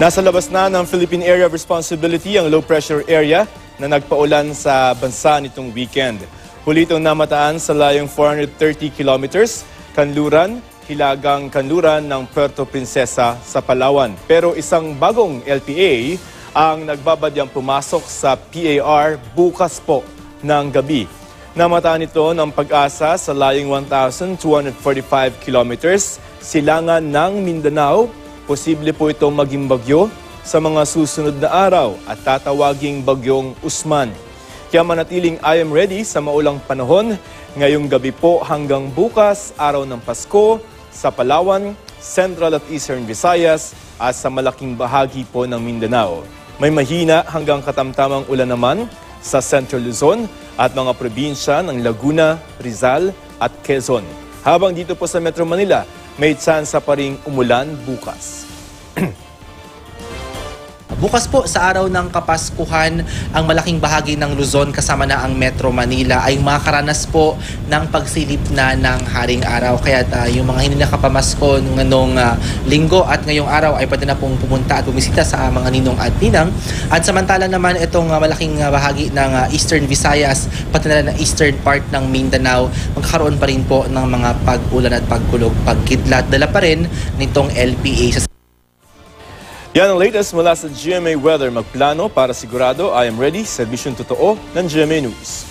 Nasa labas na ng Philippine Area of Responsibility ang low pressure area na nagpaulan sa bansa nitong weekend. Huli itong namataan sa layong 430 kilometers, kanluran, hilagang kanluran ng Puerto Princesa sa Palawan. Pero isang bagong LPA ang nagbabadyang pumasok sa PAR bukas po ng gabi. Namataan ito ng Pag-asa sa layong 1,245 kilometers, silangan ng Mindanao. Posible po itong maging bagyo sa mga susunod na araw at tatawaging bagyong Usman. Kaya manatiling I am ready sa maulang panahon ngayong gabi po hanggang bukas, araw ng Pasko, sa Palawan, Central at Eastern Visayas at sa malaking bahagi po ng Mindanao. May mahina hanggang katamtamang ulan naman sa Central Luzon at mga probinsya ng Laguna, Rizal at Quezon. Habang dito po sa Metro Manila, may tsansa pa ring umulan bukas. Bukas po sa araw ng Kapaskuhan, ang malaking bahagi ng Luzon kasama na ang Metro Manila ay makakaranas po ng pagsilip na ng Haring Araw. Kaya yung mga hindi nakapamasko nung linggo at ngayong araw ay pwede na pong pumunta at bumisita sa mga ninong at ninang. At samantala naman itong malaking bahagi ng Eastern Visayas, pati na ng eastern part ng Mindanao, magkakaroon pa rin po ng mga pag-ulan at pagkulog, pagkidlat. Dala pa rin nitong LPA. Yan ang latest mula sa GMA Weather. Magplano para sigurado I am ready. Serbisyong totoo ng GMA News.